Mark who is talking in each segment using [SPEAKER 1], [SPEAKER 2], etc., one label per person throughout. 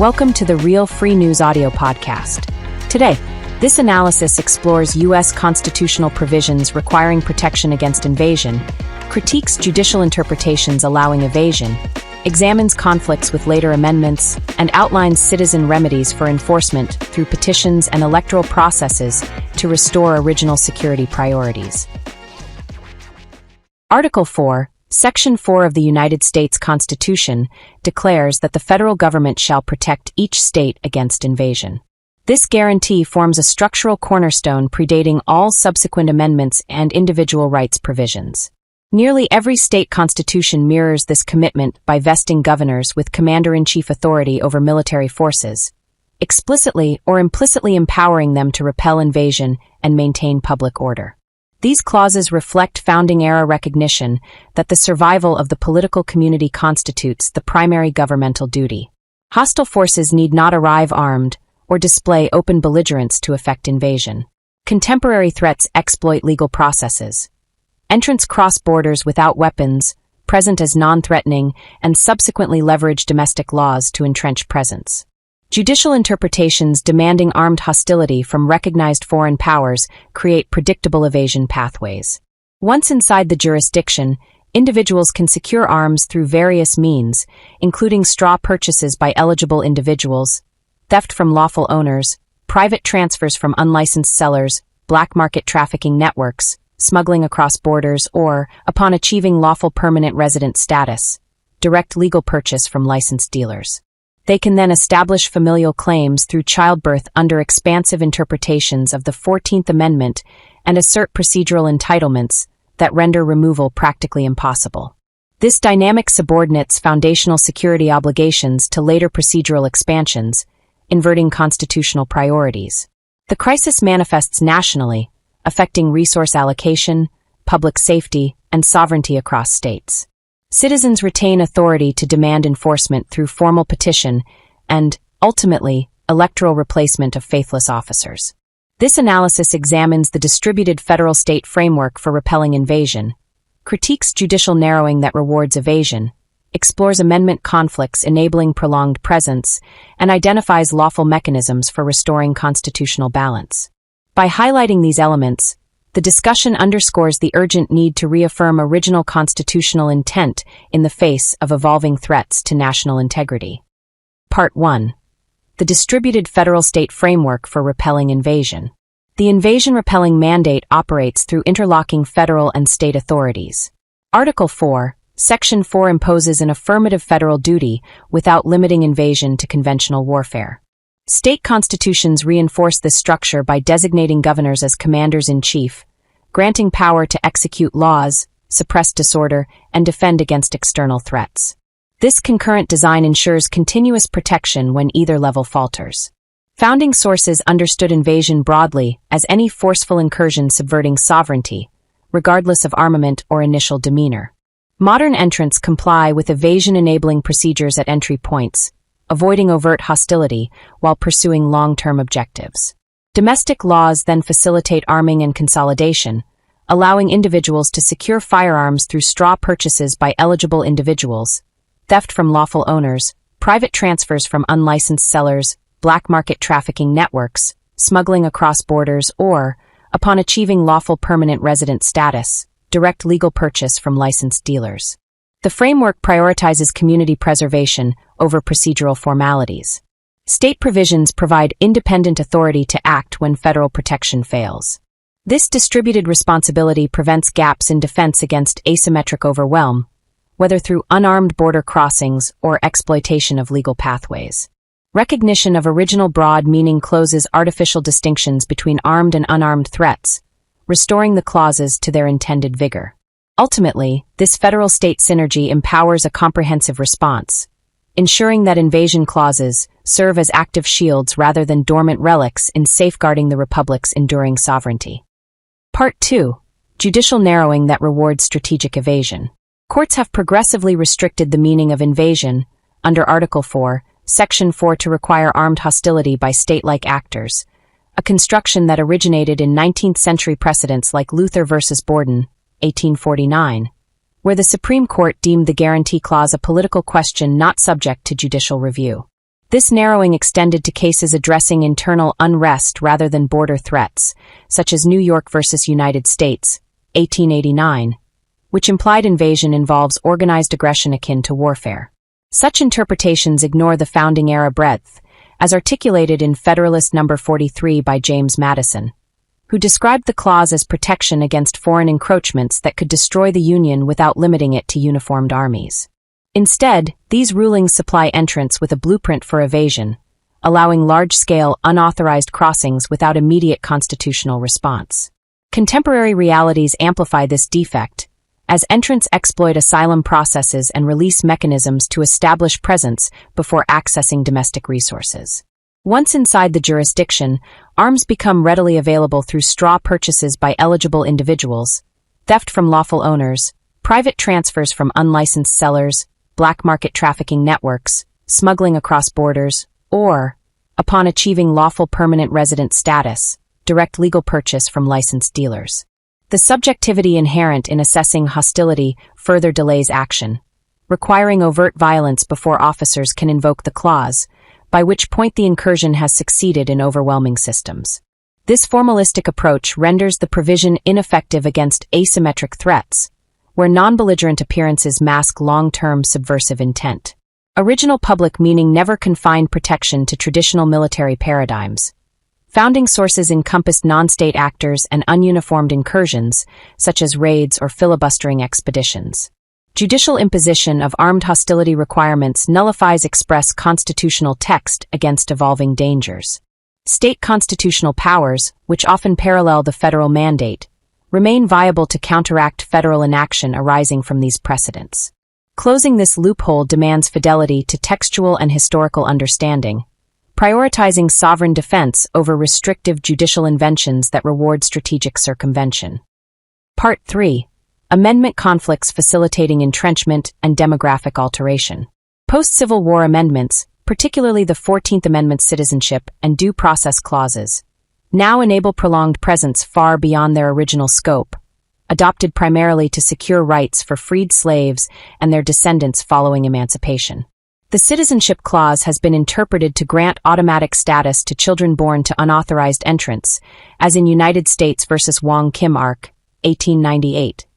[SPEAKER 1] Welcome to the Real Free News audio podcast. Today, this analysis explores U.S. constitutional provisions requiring protection against invasion, critiques judicial interpretations allowing evasion, examines conflicts with later amendments, and outlines citizen remedies for enforcement through petitions and electoral processes to restore original security priorities. Article 4, Section 4 of the United States Constitution declares that the federal government shall protect each state against invasion. This guarantee forms a structural cornerstone predating all subsequent amendments and individual rights provisions. Nearly every state constitution mirrors this commitment by vesting governors with commander-in-chief authority over military forces, explicitly or implicitly empowering them to repel invasion and maintain public order. These clauses reflect founding-era recognition that the survival of the political community constitutes the primary governmental duty. Hostile forces need not arrive armed or display open belligerence to effect invasion. Contemporary threats exploit legal processes. Entrants cross borders without weapons, present as non-threatening, and subsequently leverage domestic laws to entrench presence. Judicial interpretations demanding armed hostility from recognized foreign powers create predictable evasion pathways. Once inside the jurisdiction, individuals can secure arms through various means, including straw purchases by eligible individuals, theft from lawful owners, private transfers from unlicensed sellers, black market trafficking networks, smuggling across borders, or, upon achieving lawful permanent resident status, direct legal purchase from licensed dealers. They can then establish familial claims through childbirth under expansive interpretations of the 14th Amendment and assert procedural entitlements that render removal practically impossible. This dynamic subordinates foundational security obligations to later procedural expansions, inverting constitutional priorities. The crisis manifests nationally, affecting resource allocation, public safety, and sovereignty across states. Citizens retain authority to demand enforcement through formal petition and, ultimately, electoral replacement of faithless officers. This analysis examines the distributed federal-state framework for repelling invasion, critiques judicial narrowing that rewards evasion, explores amendment conflicts enabling prolonged presence, and identifies lawful mechanisms for restoring constitutional balance. By highlighting these elements, the discussion underscores the urgent need to reaffirm original constitutional intent in the face of evolving threats to national integrity. Part 1. The distributed federal-state framework for repelling invasion. The invasion-repelling mandate operates through interlocking federal and state authorities. Article 4, Section 4 imposes an affirmative federal duty without limiting invasion to conventional warfare. State constitutions reinforce this structure by designating governors as commanders-in-chief, granting power to execute laws, suppress disorder, and defend against external threats. This concurrent design ensures continuous protection when either level falters. Founding sources understood invasion broadly as any forceful incursion subverting sovereignty, regardless of armament or initial demeanor. Modern entrants comply with evasion-enabling procedures at entry points, avoiding overt hostility while pursuing long-term objectives. Domestic laws then facilitate arming and consolidation, allowing individuals to secure firearms through straw purchases by eligible individuals, theft from lawful owners, private transfers from unlicensed sellers, black market trafficking networks, smuggling across borders, or, upon achieving lawful permanent resident status, direct legal purchase from licensed dealers. The framework prioritizes community preservation over procedural formalities. State provisions provide independent authority to act when federal protection fails. This distributed responsibility prevents gaps in defense against asymmetric overwhelm, whether through unarmed border crossings or exploitation of legal pathways. Recognition of original broad meaning closes artificial distinctions between armed and unarmed threats, restoring the clauses to their intended vigor. Ultimately, this federal-state synergy empowers a comprehensive response, ensuring that invasion clauses serve as active shields rather than dormant relics in safeguarding the Republic's enduring sovereignty. Part 2. Judicial narrowing that rewards strategic evasion. Courts have progressively restricted the meaning of invasion, under Article 4, Section 4 to require armed hostility by state-like actors, a construction that originated in 19th-century precedents like Luther v. Borden, 1849, where the Supreme Court deemed the guarantee clause a political question not subject to judicial review. This narrowing extended to cases addressing internal unrest rather than border threats, such as New York versus United States, 1889, which implied invasion involves organized aggression akin to warfare. Such interpretations ignore the founding-era breadth, as articulated in Federalist No. 43 by James Madison, who described the clause as protection against foreign encroachments that could destroy the Union without limiting it to uniformed armies. Instead, these rulings supply entrants with a blueprint for evasion, allowing large-scale, unauthorized crossings without immediate constitutional response. Contemporary realities amplify this defect, as entrants exploit asylum processes and release mechanisms to establish presence before accessing domestic resources. Once inside the jurisdiction, arms become readily available through straw purchases by eligible individuals, theft from lawful owners, private transfers from unlicensed sellers, black market trafficking networks, smuggling across borders, or, upon achieving lawful permanent resident status, direct legal purchase from licensed dealers. The subjectivity inherent in assessing hostility further delays action, requiring overt violence before officers can invoke the clause, by which point the incursion has succeeded in overwhelming systems. This formalistic approach renders the provision ineffective against asymmetric threats, where non-belligerent appearances mask long-term subversive intent. Original public meaning never confined protection to traditional military paradigms. Founding sources encompassed non-state actors and ununiformed incursions, such as raids or filibustering expeditions. Judicial imposition of armed hostility requirements nullifies express constitutional text against evolving dangers. State constitutional powers, which often parallel the federal mandate, remain viable to counteract federal inaction arising from these precedents. Closing this loophole demands fidelity to textual and historical understanding, prioritizing sovereign defense over restrictive judicial inventions that reward strategic circumvention. Part 3. Amendment conflicts facilitating entrenchment and demographic alteration. Post-Civil War amendments, particularly the 14th Amendment's citizenship and due process clauses, now enable prolonged presence far beyond their original scope, adopted primarily to secure rights for freed slaves and their descendants following emancipation. The Citizenship Clause has been interpreted to grant automatic status to children born to unauthorized entrants, as in United States v. Wong Kim Ark, 1898,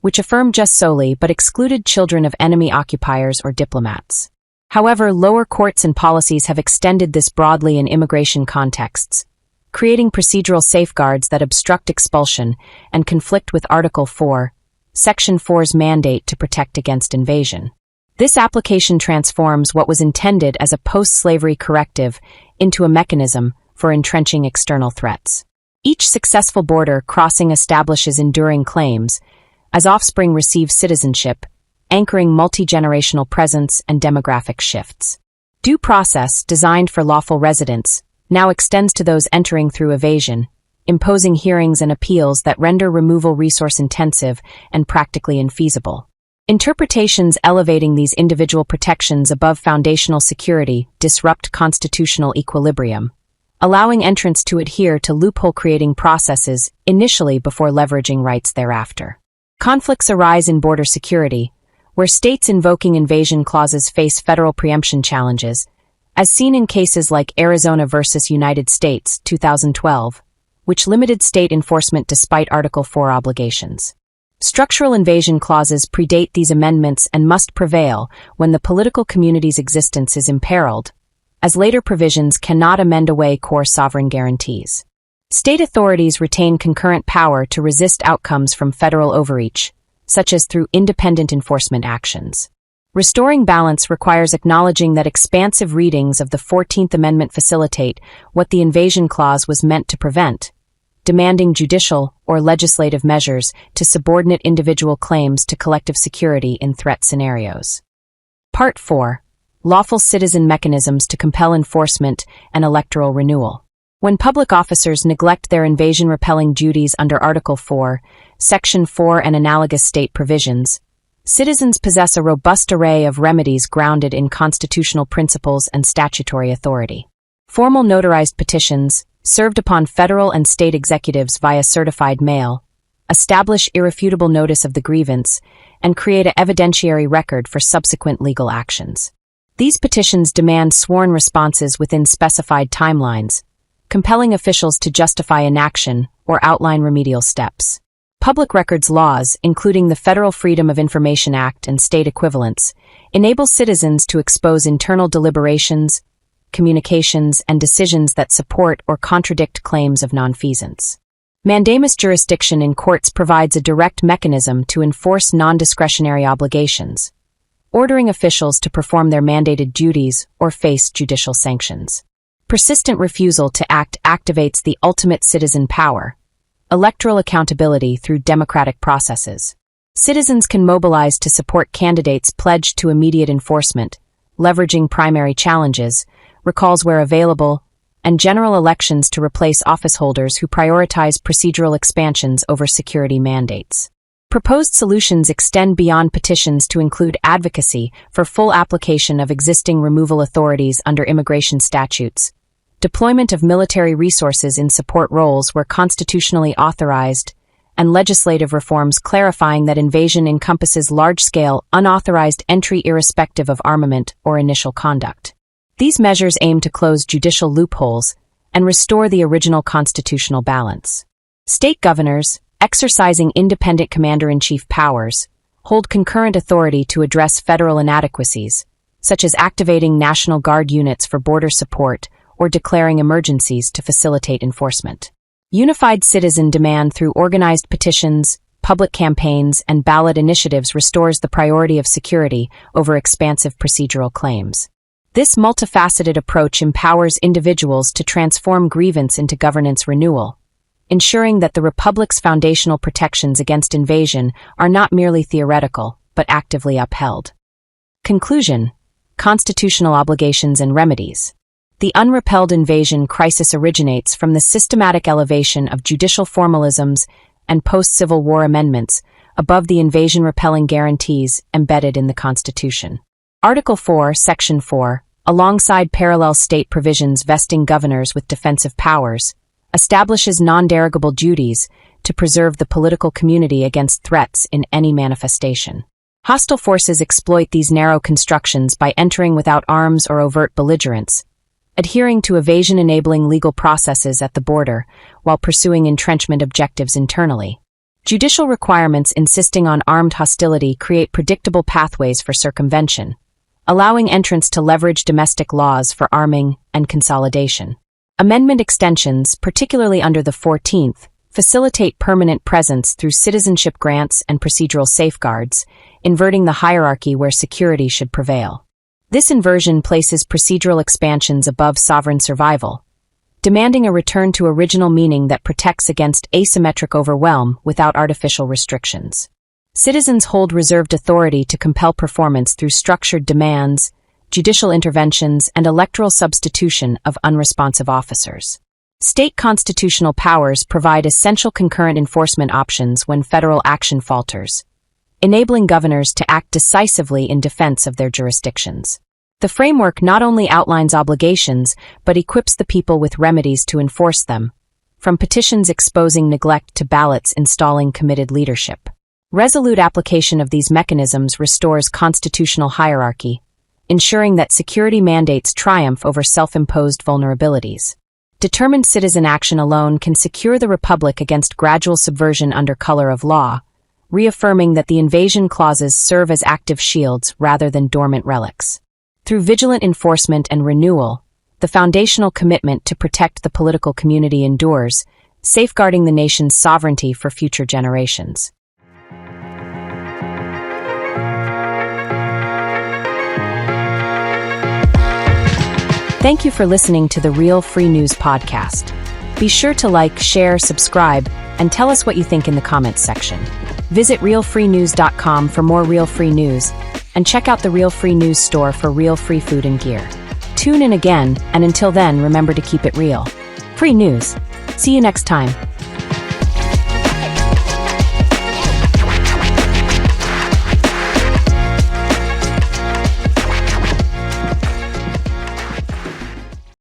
[SPEAKER 1] which affirmed just solely but excluded children of enemy occupiers or diplomats. However, lower courts and policies have extended this broadly in immigration contexts, creating procedural safeguards that obstruct expulsion and conflict with Article 4, Section 4's mandate to protect against invasion. This application transforms what was intended as a post-slavery corrective into a mechanism for entrenching external threats. Each successful border crossing establishes enduring claims, as offspring receive citizenship, anchoring multi-generational presence and demographic shifts. Due process, designed for lawful residents, now extends to those entering through evasion, imposing hearings and appeals that render removal resource-intensive and practically infeasible. Interpretations elevating these individual protections above foundational security disrupt constitutional equilibrium, allowing entrants to adhere to loophole-creating processes initially before leveraging rights thereafter. Conflicts arise in border security, where states invoking invasion clauses face federal preemption challenges, as seen in cases like Arizona versus United States, 2012, which limited state enforcement despite Article 4 obligations. Structural invasion clauses predate these amendments and must prevail when the political community's existence is imperiled, as later provisions cannot amend away core sovereign guarantees. State authorities retain concurrent power to resist outcomes from federal overreach, such as through independent enforcement actions. Restoring balance requires acknowledging that expansive readings of the 14th Amendment facilitate what the invasion clause was meant to prevent, demanding judicial or legislative measures to subordinate individual claims to collective security in threat scenarios. Part 4. Lawful citizen mechanisms to compel enforcement and electoral renewal. When public officers neglect their invasion-repelling duties under Article 4, Section 4 and analogous state provisions, citizens possess a robust array of remedies grounded in constitutional principles and statutory authority. Formal notarized petitions, served upon federal and state executives via certified mail, establish irrefutable notice of the grievance, and create an evidentiary record for subsequent legal actions. These petitions demand sworn responses within specified timelines, compelling officials to justify inaction or outline remedial steps. Public records laws, including the Federal Freedom of Information Act and state equivalents, enable citizens to expose internal deliberations, communications, and decisions that support or contradict claims of nonfeasance. Mandamus jurisdiction in courts provides a direct mechanism to enforce non-discretionary obligations, ordering officials to perform their mandated duties or face judicial sanctions. Persistent refusal to act activates the ultimate citizen power, electoral accountability through democratic processes. Citizens can mobilize to support candidates pledged to immediate enforcement, leveraging primary challenges, recalls where available, and general elections to replace office holders who prioritize procedural expansions over security mandates. Proposed solutions extend beyond petitions to include advocacy for full application of existing removal authorities under immigration statutes, deployment of military resources in support roles where constitutionally authorized, and legislative reforms clarifying that invasion encompasses large-scale, unauthorized entry irrespective of armament or initial conduct. These measures aim to close judicial loopholes and restore the original constitutional balance. State governors, exercising independent commander-in-chief powers, hold concurrent authority to address federal inadequacies, such as activating National Guard units for border support or declaring emergencies to facilitate enforcement. Unified citizen demand through organized petitions, public campaigns, and ballot initiatives restores the priority of security over expansive procedural claims. This multifaceted approach empowers individuals to transform grievance into governance renewal, ensuring that the Republic's foundational protections against invasion are not merely theoretical, but actively upheld. Conclusion: Constitutional obligations and remedies. The unrepelled invasion crisis originates from the systematic elevation of judicial formalisms and post-Civil War amendments above the invasion-repelling guarantees embedded in the Constitution. Article 4, Section 4, alongside parallel state provisions vesting governors with defensive powers, establishes non-derogable duties to preserve the political community against threats in any manifestation. Hostile forces exploit these narrow constructions by entering without arms or overt belligerence, adhering to evasion-enabling legal processes at the border while pursuing entrenchment objectives internally. Judicial requirements insisting on armed hostility create predictable pathways for circumvention, allowing entrants to leverage domestic laws for arming and consolidation. Amendment extensions, particularly under the 14th, facilitate permanent presence through citizenship grants and procedural safeguards, inverting the hierarchy where security should prevail. This inversion places procedural expansions above sovereign survival, demanding a return to original meaning that protects against asymmetric overwhelm without artificial restrictions. Citizens hold reserved authority to compel performance through structured demands, judicial interventions, and electoral substitution of unresponsive officers. State constitutional powers provide essential concurrent enforcement options when federal action falters, enabling governors to act decisively in defense of their jurisdictions. The framework not only outlines obligations, but equips the people with remedies to enforce them, from petitions exposing neglect to ballots installing committed leadership. Resolute application of these mechanisms restores constitutional hierarchy, ensuring that security mandates triumph over self-imposed vulnerabilities. Determined citizen action alone can secure the Republic against gradual subversion under color of law, reaffirming that the invasion clauses serve as active shields rather than dormant relics. Through vigilant enforcement and renewal, the foundational commitment to protect the political community endures, safeguarding the nation's sovereignty for future generations. Thank you for listening to the Real Free News podcast. Be sure to like, share, subscribe, and tell us what you think in the comments section. Visit realfreenews.com for more Real Free News, and check out the Real Free News store for real free food and gear. Tune in again, and until then, remember to keep it real. Free news. See you next time.